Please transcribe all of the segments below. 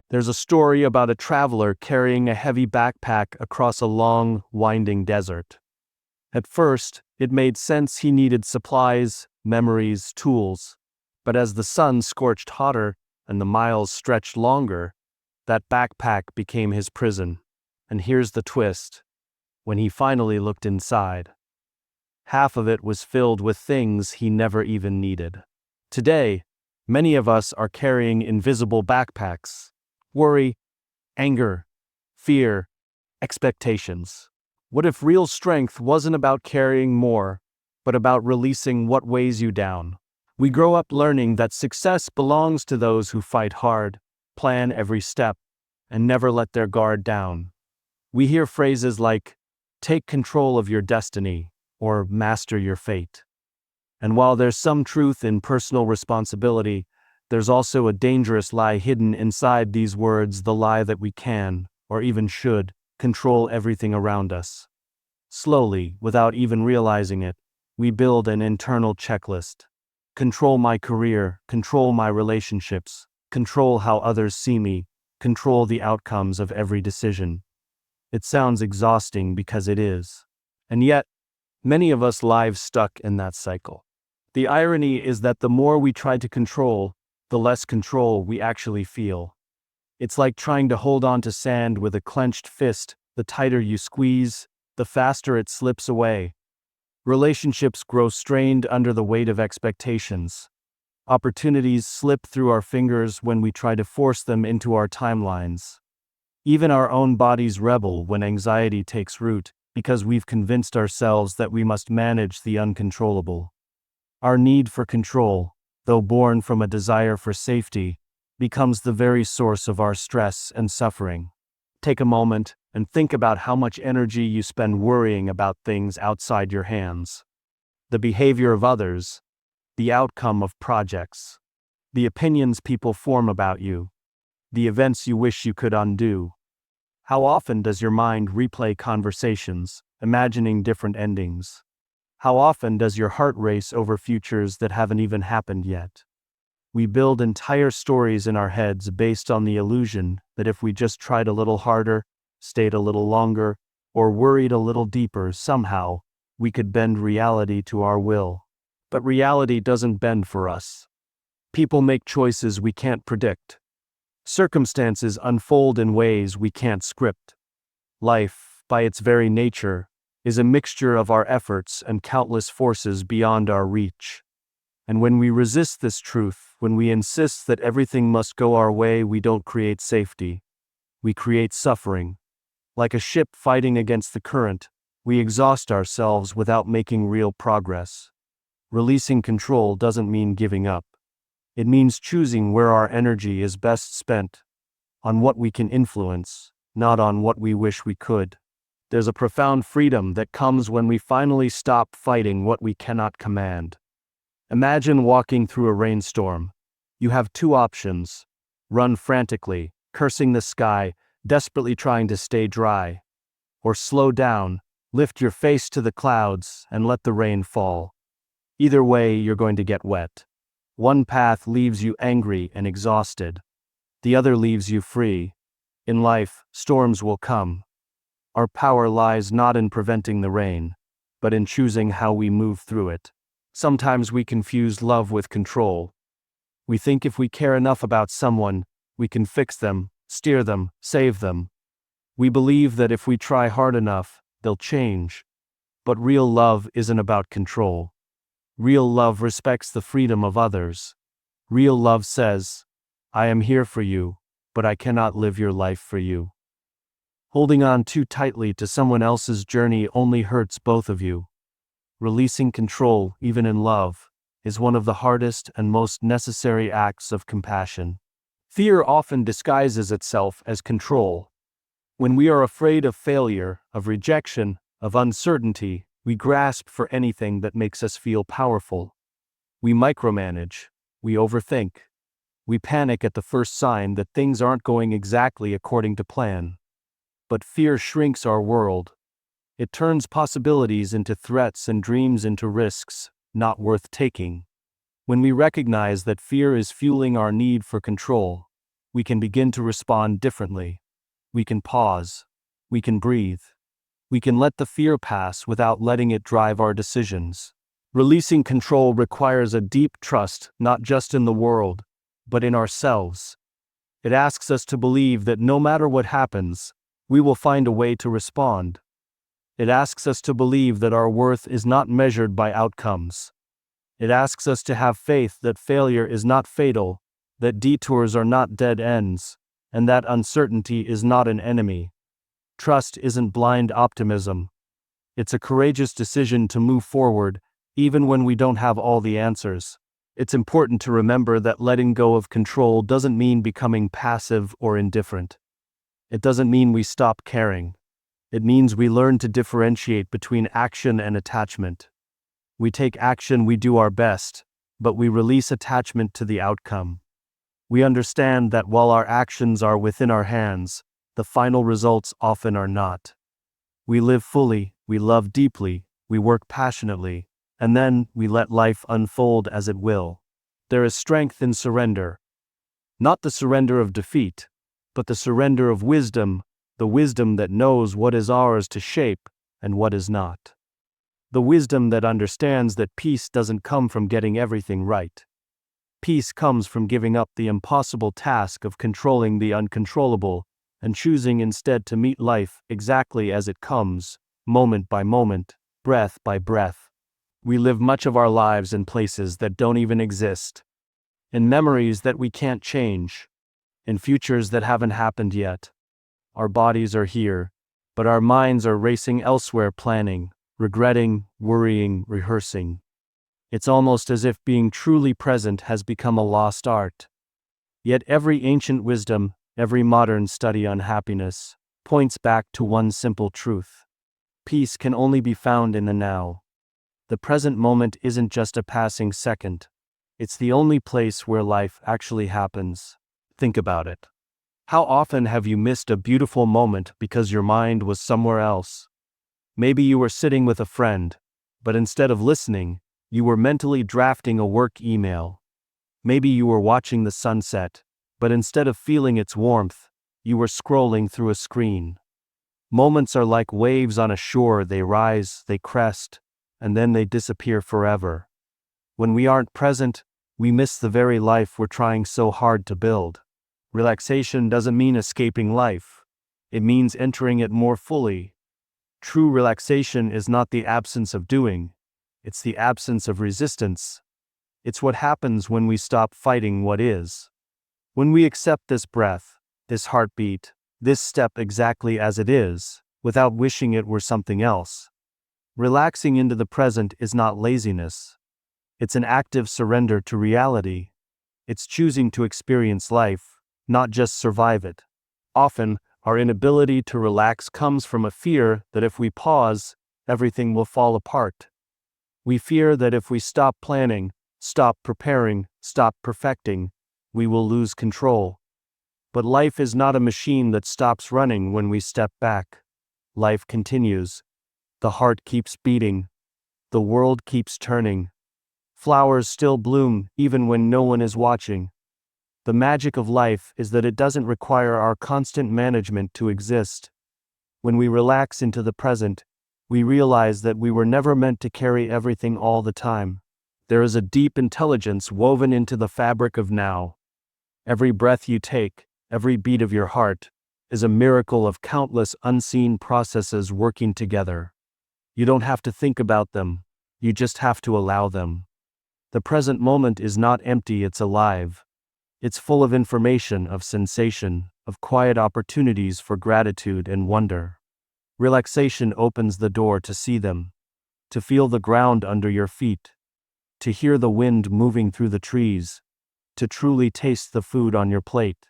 There's a story about a traveler carrying a heavy backpack across a long, winding desert. At first, it made sense he needed supplies, memories, tools. But as the sun scorched hotter and the miles stretched longer, that backpack became his prison. And here's the twist. When he finally looked inside, half of it was filled with things he never even needed. Today, many of us are carrying invisible backpacks. Worry, anger, fear, expectations. What if real strength wasn't about carrying more, but about releasing what weighs you down? We grow up learning that success belongs to those who fight hard, plan every step, and never let their guard down. We hear phrases like, "Take control of your destiny," or "master your fate." And while there's some truth in personal responsibility, there's also a dangerous lie hidden inside these words, the lie that we can, or even should, control everything around us. Slowly, without even realizing it, we build an internal checklist. Control my career, control my relationships, control how others see me, control the outcomes of every decision. It sounds exhausting because it is. And yet, many of us live stuck in that cycle. The irony is that the more we try to control, the less control we actually feel. It's like trying to hold on to sand with a clenched fist. The tighter you squeeze, the faster it slips away. Relationships grow strained under the weight of expectations. Opportunities slip through our fingers when we try to force them into our timelines. Even our own bodies rebel when anxiety takes root, because we've convinced ourselves that we must manage the uncontrollable. Our need for control, though born from a desire for safety, becomes the very source of our stress and suffering. Take a moment and think about how much energy you spend worrying about things outside your hands. The behavior of others, the outcome of projects, the opinions people form about you, the events you wish you could undo. How often does your mind replay conversations, imagining different endings? How often does your heart race over futures that haven't even happened yet? We build entire stories in our heads based on the illusion that if we just tried a little harder, stayed a little longer, or worried a little deeper, somehow, we could bend reality to our will. But reality doesn't bend for us. People make choices we can't predict. Circumstances unfold in ways we can't script. Life, by its very nature, is a mixture of our efforts and countless forces beyond our reach. And when we resist this truth, when we insist that everything must go our way, we don't create safety. We create suffering. Like a ship fighting against the current, we exhaust ourselves without making real progress. Releasing control doesn't mean giving up. It means choosing where our energy is best spent, on what we can influence, not on what we wish we could. There's a profound freedom that comes when we finally stop fighting what we cannot command. Imagine walking through a rainstorm. You have two options: run frantically, cursing the sky, desperately trying to stay dry, or slow down, lift your face to the clouds, and let the rain fall. Either way, you're going to get wet. One path leaves you angry and exhausted. The other leaves you free. In life, storms will come. Our power lies not in preventing the rain, but in choosing how we move through it. Sometimes we confuse love with control. We think if we care enough about someone, we can fix them, steer them, save them. We believe that if we try hard enough, they'll change. But real love isn't about control. Real love respects the freedom of others. Real love says, "I am here for you, but I cannot live your life for you." Holding on too tightly to someone else's journey only hurts both of you. Releasing control, even in love, is one of the hardest and most necessary acts of compassion. Fear often disguises itself as control. When we are afraid of failure, of rejection, of uncertainty, we grasp for anything that makes us feel powerful. We micromanage. We overthink. We panic at the first sign that things aren't going exactly according to plan. But fear shrinks our world. It turns possibilities into threats and dreams into risks, not worth taking. When we recognize that fear is fueling our need for control, we can begin to respond differently. We can pause. We can breathe. We can let the fear pass without letting it drive our decisions. Releasing control requires a deep trust, not just in the world, but in ourselves. It asks us to believe that no matter what happens, we will find a way to respond. It asks us to believe that our worth is not measured by outcomes. It asks us to have faith that failure is not fatal, that detours are not dead ends, and that uncertainty is not an enemy. Trust isn't blind optimism. It's a courageous decision to move forward, even when we don't have all the answers. It's important to remember that letting go of control doesn't mean becoming passive or indifferent. It doesn't mean we stop caring. It means we learn to differentiate between action and attachment. We take action, we do our best, but we release attachment to the outcome. We understand that while our actions are within our hands, the final results often are not. We live fully, we love deeply, we work passionately, and then we let life unfold as it will. There is strength in surrender. Not the surrender of defeat, but the surrender of wisdom, the wisdom that knows what is ours to shape and what is not. The wisdom that understands that peace doesn't come from getting everything right. Peace comes from giving up the impossible task of controlling the uncontrollable and choosing instead to meet life exactly as it comes, moment by moment, breath by breath. We live much of our lives in places that don't even exist, in memories that we can't change, in futures that haven't happened yet. Our bodies are here, but our minds are racing elsewhere, planning, regretting, worrying, rehearsing. It's almost as if being truly present has become a lost art. Yet every ancient wisdom, every modern study on happiness, points back to one simple truth. Peace can only be found in the now. The present moment isn't just a passing second. It's the only place where life actually happens. Think about it. How often have you missed a beautiful moment because your mind was somewhere else? Maybe you were sitting with a friend, but instead of listening, you were mentally drafting a work email. Maybe you were watching the sunset, but instead of feeling its warmth, you were scrolling through a screen. Moments are like waves on a shore, they rise, they crest, and then they disappear forever. When we aren't present, we miss the very life we're trying so hard to build. Relaxation doesn't mean escaping life. It means entering it more fully. True relaxation is not the absence of doing. It's the absence of resistance. It's what happens when we stop fighting what is. When we accept this breath, this heartbeat, this step exactly as it is, without wishing it were something else. Relaxing into the present is not laziness. It's an active surrender to reality. It's choosing to experience life, not just survive it. Often, our inability to relax comes from a fear that if we pause, everything will fall apart. We fear that if we stop planning, stop preparing, stop perfecting, we will lose control. But life is not a machine that stops running when we step back. Life continues. The heart keeps beating. The world keeps turning. Flowers still bloom even when no one is watching. The magic of life is that it doesn't require our constant management to exist. When we relax into the present, we realize that we were never meant to carry everything all the time. There is a deep intelligence woven into the fabric of now. Every breath you take, every beat of your heart, is a miracle of countless unseen processes working together. You don't have to think about them, you just have to allow them. The present moment is not empty, it's alive. It's full of information, of sensation, of quiet opportunities for gratitude and wonder. Relaxation opens the door to see them, to feel the ground under your feet, to hear the wind moving through the trees, to truly taste the food on your plate,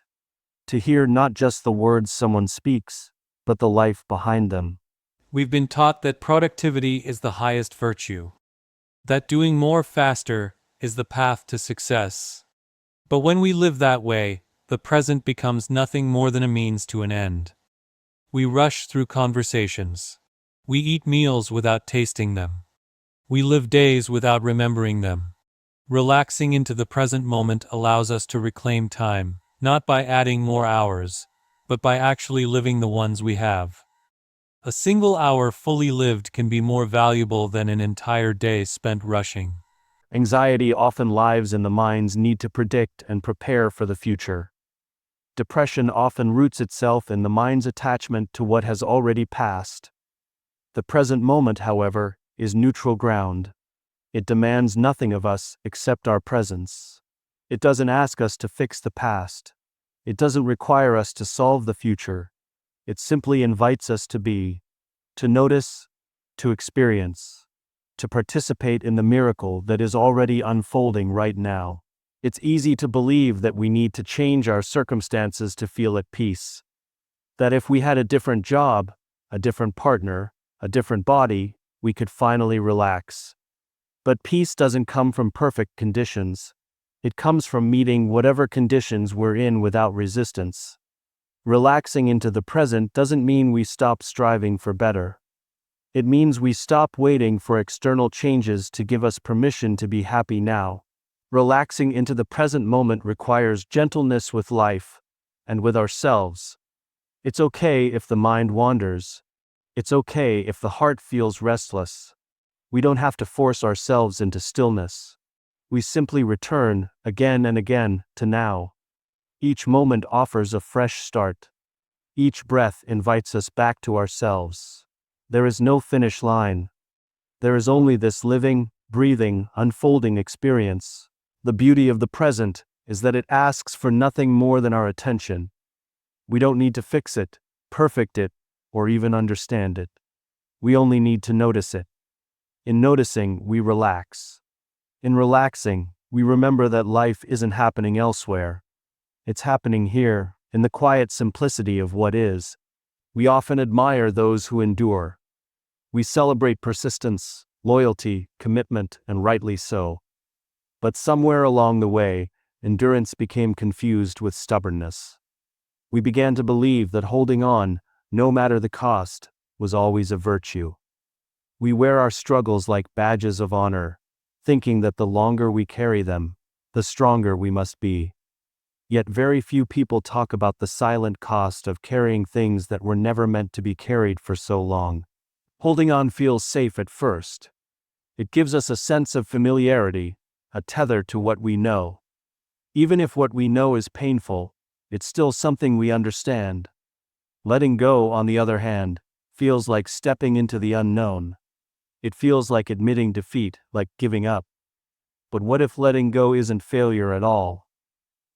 to hear not just the words someone speaks, but the life behind them. We've been taught that productivity is the highest virtue, that doing more faster is the path to success. But when we live that way, the present becomes nothing more than a means to an end. We rush through conversations. We eat meals without tasting them. We live days without remembering them. Relaxing into the present moment allows us to reclaim time, not by adding more hours, but by actually living the ones we have. A single hour fully lived can be more valuable than an entire day spent rushing. Anxiety often lives in the mind's need to predict and prepare for the future. Depression often roots itself in the mind's attachment to what has already passed. The present moment, however, is neutral ground. It demands nothing of us except our presence. It doesn't ask us to fix the past. It doesn't require us to solve the future. It simply invites us to be, to notice, to experience, to participate in the miracle that is already unfolding right now. It's easy to believe that we need to change our circumstances to feel at peace. That if we had a different job, a different partner, a different body, we could finally relax. But peace doesn't come from perfect conditions. It comes from meeting whatever conditions we're in without resistance. Relaxing into the present doesn't mean we stop striving for better. It means we stop waiting for external changes to give us permission to be happy now. Relaxing into the present moment requires gentleness with life and with ourselves. It's okay if the mind wanders. It's okay if the heart feels restless. We don't have to force ourselves into stillness. We simply return, again and again, to now. Each moment offers a fresh start. Each breath invites us back to ourselves. There is no finish line. There is only this living, breathing, unfolding experience. The beauty of the present is that it asks for nothing more than our attention. We don't need to fix it, perfect it, or even understand it. We only need to notice it. In noticing, we relax. In relaxing, we remember that life isn't happening elsewhere. It's happening here, in the quiet simplicity of what is. We often admire those who endure. We celebrate persistence, loyalty, commitment, and rightly so. But somewhere along the way, endurance became confused with stubbornness. We began to believe that holding on, no matter the cost, was always a virtue. We wear our struggles like badges of honor, thinking that the longer we carry them, the stronger we must be. Yet very few people talk about the silent cost of carrying things that were never meant to be carried for so long. Holding on feels safe at first. It gives us a sense of familiarity, a tether to what we know. Even if what we know is painful, it's still something we understand. Letting go, on the other hand, feels like stepping into the unknown. It feels like admitting defeat, like giving up. But what if letting go isn't failure at all?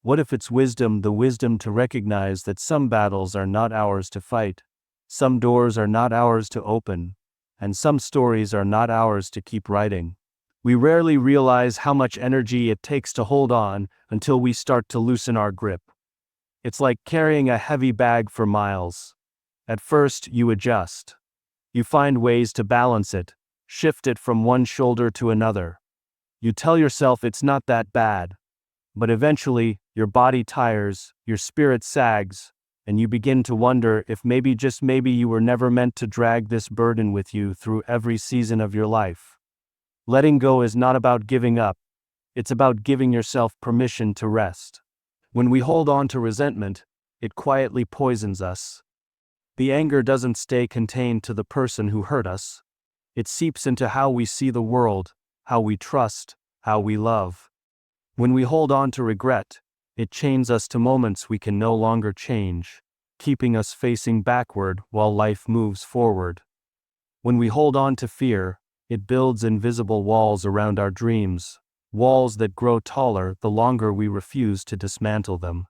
What if it's wisdom, the wisdom to recognize that some battles are not ours to fight, some doors are not ours to open, and some stories are not ours to keep writing? We rarely realize how much energy it takes to hold on until we start to loosen our grip. It's like carrying a heavy bag for miles. At first, you adjust. You find ways to balance it, shift it from one shoulder to another. You tell yourself it's not that bad. But eventually, your body tires, your spirit sags, and you begin to wonder if maybe, just maybe, you were never meant to drag this burden with you through every season of your life. Letting go is not about giving up. It's about giving yourself permission to rest. When we hold on to resentment, it quietly poisons us. The anger doesn't stay contained to the person who hurt us. It seeps into how we see the world, how we trust, how we love. When we hold on to regret, it chains us to moments we can no longer change, keeping us facing backward while life moves forward. When we hold on to fear, it builds invisible walls around our dreams, walls that grow taller the longer we refuse to dismantle them.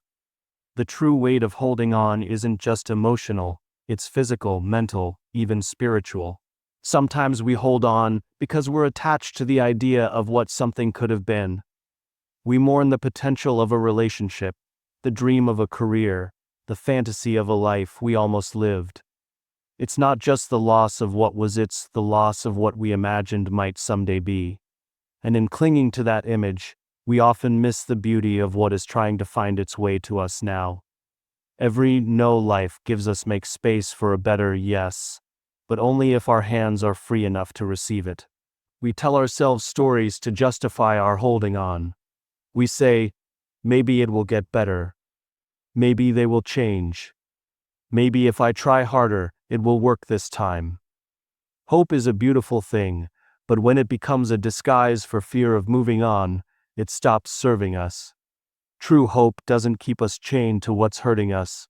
The true weight of holding on isn't just emotional, it's physical, mental, even spiritual. Sometimes we hold on because we're attached to the idea of what something could have been. We mourn the potential of a relationship, the dream of a career, the fantasy of a life we almost lived. It's not just the loss of what was, it's the loss of what we imagined might someday be. And in clinging to that image, we often miss the beauty of what is trying to find its way to us now. Every no life gives us make space for a better yes, but only if our hands are free enough to receive it. We tell ourselves stories to justify our holding on. We say, maybe it will get better. Maybe they will change. Maybe if I try harder, it will work this time. Hope is a beautiful thing, but when it becomes a disguise for fear of moving on, it stops serving us. True hope doesn't keep us chained to what's hurting us.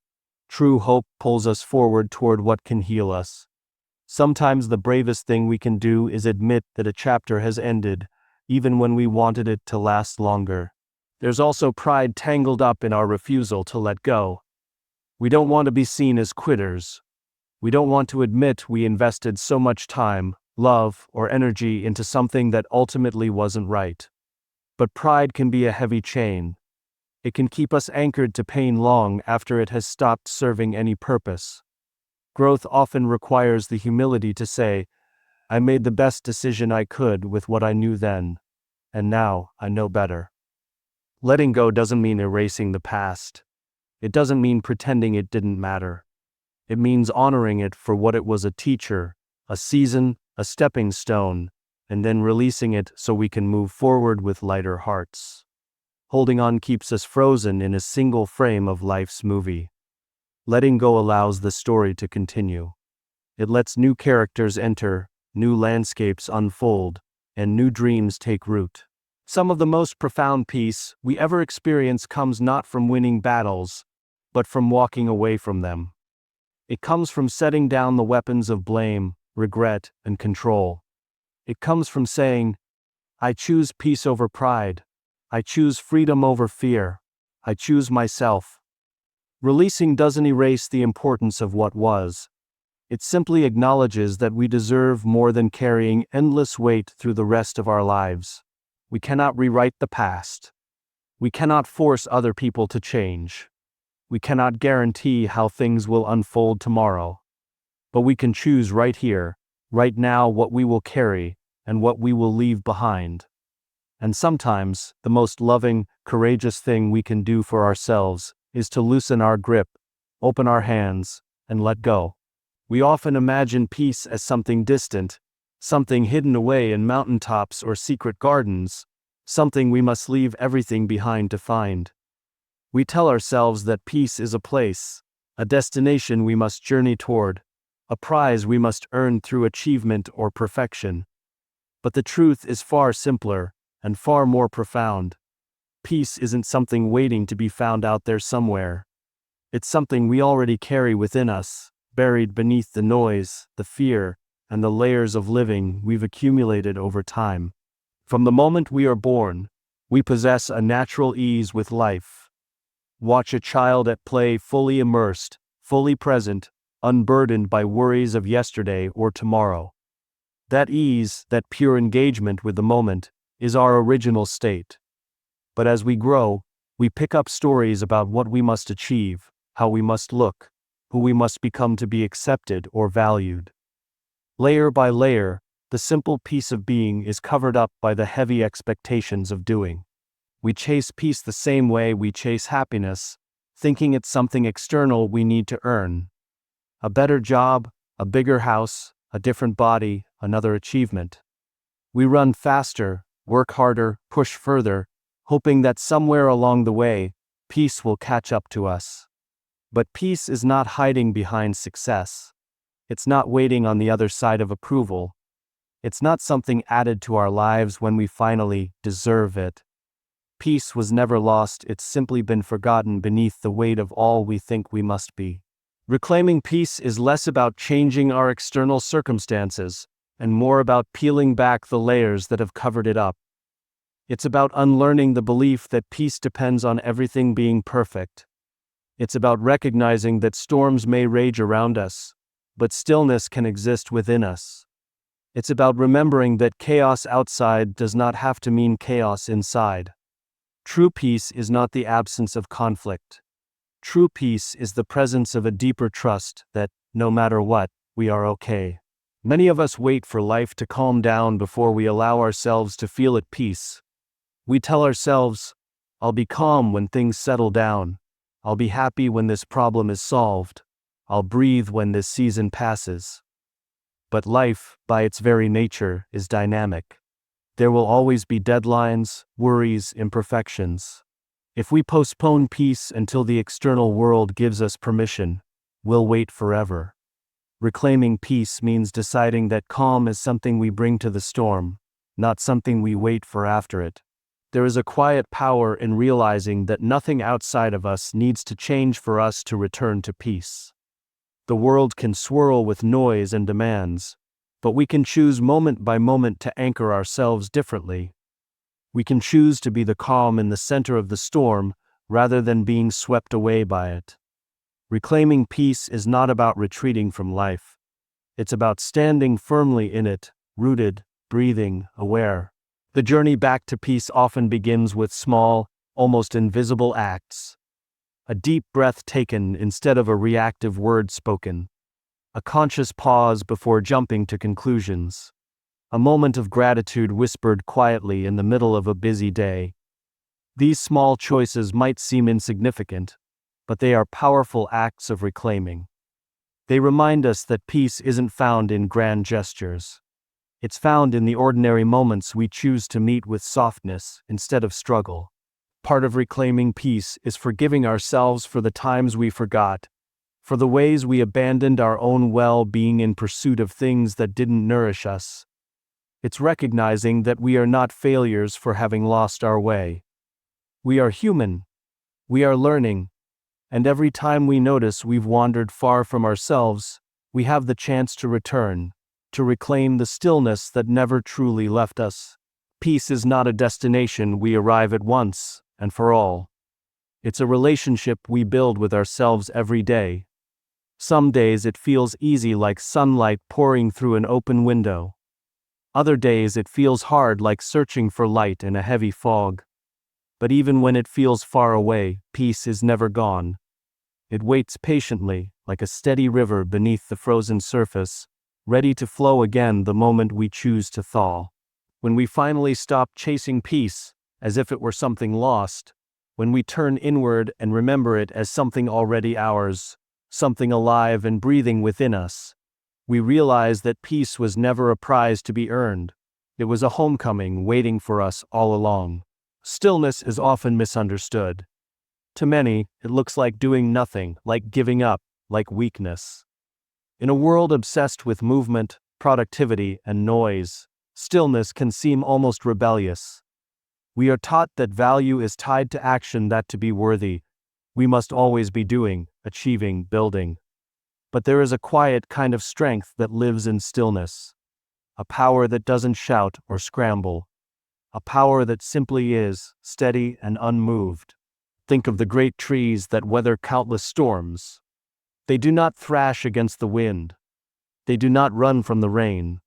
True hope pulls us forward toward what can heal us. Sometimes the bravest thing we can do is admit that a chapter has ended, even when we wanted it to last longer. There's also pride tangled up in our refusal to let go. We don't want to be seen as quitters. We don't want to admit we invested so much time, love, or energy into something that ultimately wasn't right. But pride can be a heavy chain. It can keep us anchored to pain long after it has stopped serving any purpose. Growth often requires the humility to say, I made the best decision I could with what I knew then, and now I know better. Letting go doesn't mean erasing the past. It doesn't mean pretending it didn't matter. It means honoring it for what it was: a teacher, a season, a stepping stone, and then releasing it so we can move forward with lighter hearts. Holding on keeps us frozen in a single frame of life's movie. Letting go allows the story to continue. It lets new characters enter, new landscapes unfold, and new dreams take root. Some of the most profound peace we ever experience comes not from winning battles, but from walking away from them. It comes from setting down the weapons of blame, regret, and control. It comes from saying, I choose peace over pride. I choose freedom over fear. I choose myself. Releasing doesn't erase the importance of what was. It simply acknowledges that we deserve more than carrying endless weight through the rest of our lives. We cannot rewrite the past. We cannot force other people to change. We cannot guarantee how things will unfold tomorrow. But we can choose right here, right now, what we will carry and what we will leave behind. And sometimes, the most loving, courageous thing we can do for ourselves is to loosen our grip, open our hands, and let go. We often imagine peace as something distant, something hidden away in mountaintops or secret gardens, something we must leave everything behind to find. We tell ourselves that peace is a place, a destination we must journey toward, a prize we must earn through achievement or perfection. But the truth is far simpler and far more profound. Peace isn't something waiting to be found out there somewhere. It's something we already carry within us, buried beneath the noise, the fear, and the layers of living we've accumulated over time. From the moment we are born, we possess a natural ease with life. Watch a child at play, fully immersed, fully present, unburdened by worries of yesterday or tomorrow. That ease, that pure engagement with the moment, is our original state. But as we grow, we pick up stories about what we must achieve, how we must look, who we must become to be accepted or valued. Layer by layer, the simple peace of being is covered up by the heavy expectations of doing. We chase peace the same way we chase happiness, thinking it's something external we need to earn. A better job, a bigger house, a different body, another achievement. We run faster, work harder, push further, hoping that somewhere along the way, peace will catch up to us. But peace is not hiding behind success. It's not waiting on the other side of approval. It's not something added to our lives when we finally deserve it. Peace was never lost, it's simply been forgotten beneath the weight of all we think we must be. Reclaiming peace is less about changing our external circumstances, and more about peeling back the layers that have covered it up. It's about unlearning the belief that peace depends on everything being perfect. It's about recognizing that storms may rage around us, but stillness can exist within us. It's about remembering that chaos outside does not have to mean chaos inside. True peace is not the absence of conflict. True peace is the presence of a deeper trust that, no matter what, we are okay. Many of us wait for life to calm down before we allow ourselves to feel at peace. We tell ourselves, I'll be calm when things settle down. I'll be happy when this problem is solved. I'll breathe when this season passes. But life, by its very nature, is dynamic. There will always be deadlines, worries, imperfections. If we postpone peace until the external world gives us permission, we'll wait forever. Reclaiming peace means deciding that calm is something we bring to the storm, not something we wait for after it. There is a quiet power in realizing that nothing outside of us needs to change for us to return to peace. The world can swirl with noise and demands, but we can choose moment by moment to anchor ourselves differently. We can choose to be the calm in the center of the storm rather than being swept away by it. Reclaiming peace is not about retreating from life. It's about standing firmly in it, rooted, breathing, aware. The journey back to peace often begins with small, almost invisible acts. A deep breath taken instead of a reactive word spoken. A conscious pause before jumping to conclusions. A moment of gratitude whispered quietly in the middle of a busy day. These small choices might seem insignificant, but they are powerful acts of reclaiming. They remind us that peace isn't found in grand gestures. It's found in the ordinary moments we choose to meet with softness instead of struggle. Part of reclaiming peace is forgiving ourselves for the times we forgot, for the ways we abandoned our own well-being in pursuit of things that didn't nourish us. It's recognizing that we are not failures for having lost our way. We are human. We are learning. And every time we notice we've wandered far from ourselves, we have the chance to return, to reclaim the stillness that never truly left us. Peace is not a destination we arrive at once and for all. It's a relationship we build with ourselves every day. Some days it feels easy, like sunlight pouring through an open window. Other days it feels hard, like searching for light in a heavy fog. But even when it feels far away, peace is never gone. It waits patiently, like a steady river beneath the frozen surface, ready to flow again the moment we choose to thaw. When we finally stop chasing peace, as if it were something lost, when we turn inward and remember it as something already ours, something alive and breathing within us, we realize that peace was never a prize to be earned. It was a homecoming waiting for us all along. Stillness is often misunderstood. To many, it looks like doing nothing, like giving up, like weakness. In a world obsessed with movement, productivity, and noise, stillness can seem almost rebellious. We are taught that value is tied to action, that to be worthy, we must always be doing, achieving, building. But there is a quiet kind of strength that lives in stillness. A power that doesn't shout or scramble. A power that simply is, steady and unmoved. Think of the great trees that weather countless storms. They do not thrash against the wind. They do not run from the rain.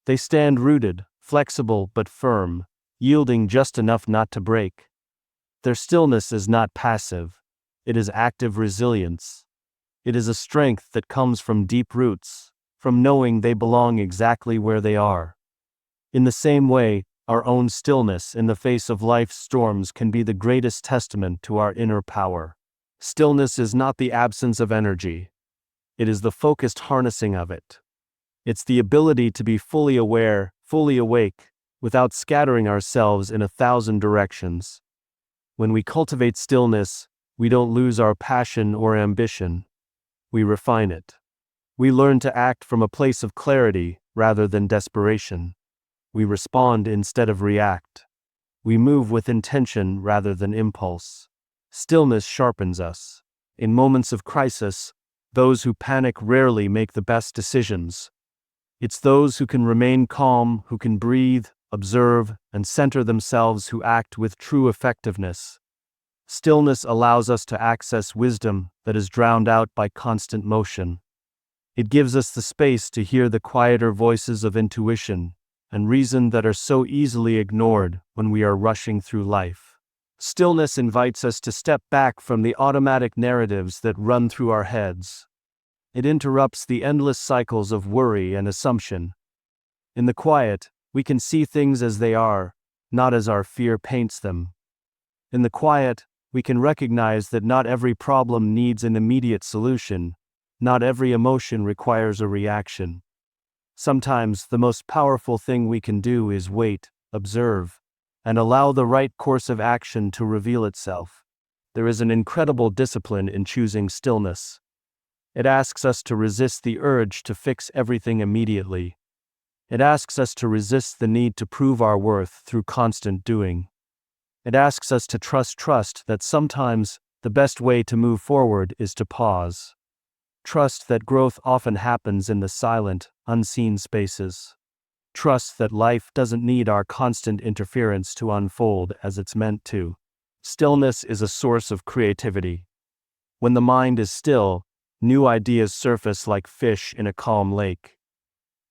They stand rooted, flexible but firm, yielding just enough not to break. Their stillness is not passive. It is active resilience. It is a strength that comes from deep roots, from knowing they belong exactly where they are. In the same way, our own stillness in the face of life's storms can be the greatest testament to our inner power. Stillness is not the absence of energy. It is the focused harnessing of it. It's the ability to be fully aware, fully awake, without scattering ourselves in 1,000 directions. When we cultivate stillness, we don't lose our passion or ambition. We refine it. We learn to act from a place of clarity rather than desperation. We respond instead of react. We move with intention rather than impulse. Stillness sharpens us. In moments of crisis, those who panic rarely make the best decisions. It's those who can remain calm, who can breathe, observe, and center themselves who act with true effectiveness. Stillness allows us to access wisdom that is drowned out by constant motion. It gives us the space to hear the quieter voices of intuition and reason that are so easily ignored when we are rushing through life. Stillness invites us to step back from the automatic narratives that run through our heads. It interrupts the endless cycles of worry and assumption. In the quiet, we can see things as they are, not as our fear paints them. In the quiet, we can recognize that not every problem needs an immediate solution. Not every emotion requires a reaction. Sometimes the most powerful thing we can do is wait, observe, and allow the right course of action to reveal itself. there is an incredible discipline in choosing stillness. It asks us to resist the urge to fix everything immediately. It asks us to resist the need to prove our worth through constant doing. It asks us to trust that sometimes the best way to move forward is to pause. Trust that growth often happens in the silent, unseen spaces. Trust that life doesn't need our constant interference to unfold as it's meant to. Stillness is a source of creativity. When the mind is still, new ideas surface like fish in a calm lake.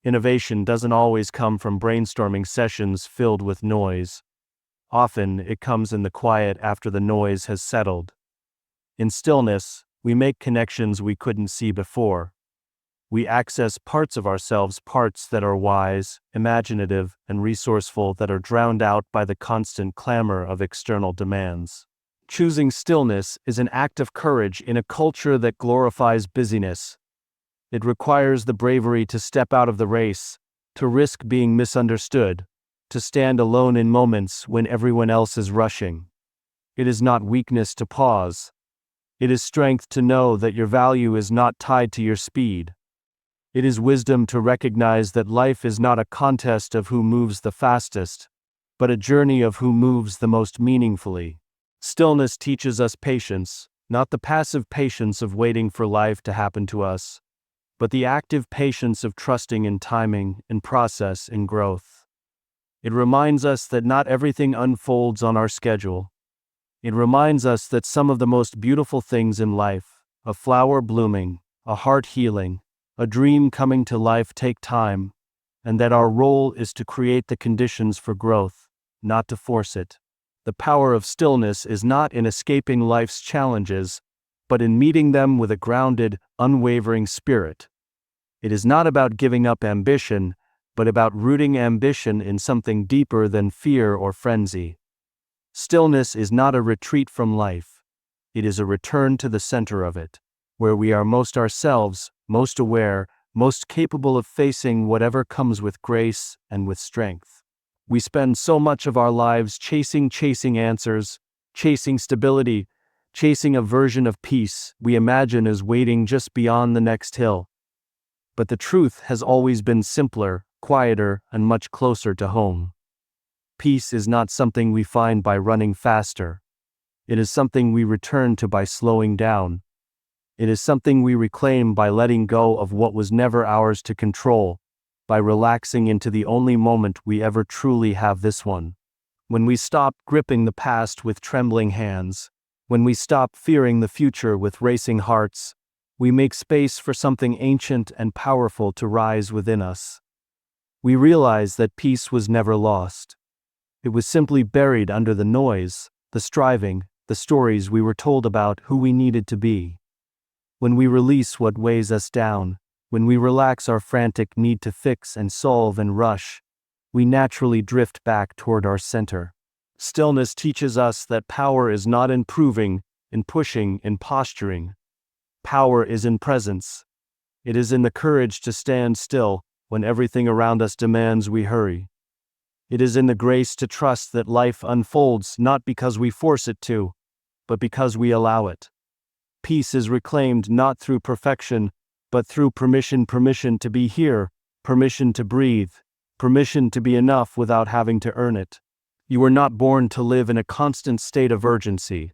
Innovation doesn't always come from brainstorming sessions filled with noise. Often, it comes in the quiet after the noise has settled. In stillness, we make connections we couldn't see before. We access parts of ourselves, parts that are wise, imaginative, and resourceful that are drowned out by the constant clamor of external demands. Choosing stillness is an act of courage in a culture that glorifies busyness. It requires the bravery to step out of the race, to risk being misunderstood, to stand alone in moments when everyone else is rushing. It is not weakness to pause. It is strength to know that your value is not tied to your speed. It is wisdom to recognize that life is not a contest of who moves the fastest, but a journey of who moves the most meaningfully. Stillness teaches us patience, not the passive patience of waiting for life to happen to us, but the active patience of trusting in timing, in process, in growth. It reminds us that not everything unfolds on our schedule. It reminds us that some of the most beautiful things in life, a flower blooming, a heart healing, a dream coming to life, take time, and that our role is to create the conditions for growth, not to force it. The power of stillness is not in escaping life's challenges, but in meeting them with a grounded, unwavering spirit. It is not about giving up ambition, but about rooting ambition in something deeper than fear or frenzy. Stillness is not a retreat from life. It is a return to the center of it, where we are most ourselves, most aware, most capable of facing whatever comes with grace and with strength. We spend so much of our lives chasing answers, chasing stability, chasing a version of peace we imagine is waiting just beyond the next hill. But the truth has always been simpler, quieter, and much closer to home. Peace is not something we find by running faster. It is something we return to by slowing down. It is something we reclaim by letting go of what was never ours to control, by relaxing into the only moment we ever truly have, this one. When we stop gripping the past with trembling hands, when we stop fearing the future with racing hearts, we make space for something ancient and powerful to rise within us. We realize that peace was never lost. It was simply buried under the noise, the striving, the stories we were told about who we needed to be. When we release what weighs us down, when we relax our frantic need to fix and solve and rush, we naturally drift back toward our center. Stillness teaches us that power is not in proving, in pushing, in posturing. Power is in presence. It is in the courage to stand still when everything around us demands we hurry. It is in the grace to trust that life unfolds not because we force it to, but because we allow it. Peace is reclaimed not through perfection, but through permission to be here, permission to breathe, permission to be enough without having to earn it. You were not born to live in a constant state of urgency.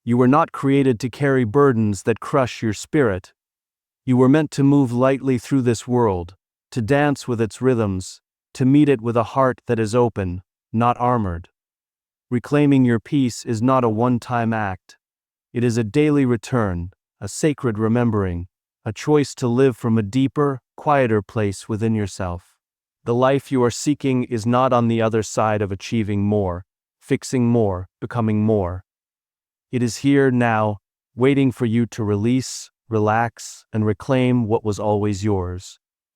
You were not created to carry burdens that crush your spirit. You were meant to move lightly through this world, to dance with its rhythms, to meet it with a heart that is open, not armored. Reclaiming your peace is not a one-time act. It is a daily return, a sacred remembering, a choice to live from a deeper, quieter place within yourself. The life you are seeking is not on the other side of achieving more, fixing more, becoming more. It is here now, waiting for you to release, relax, and reclaim what was always yours.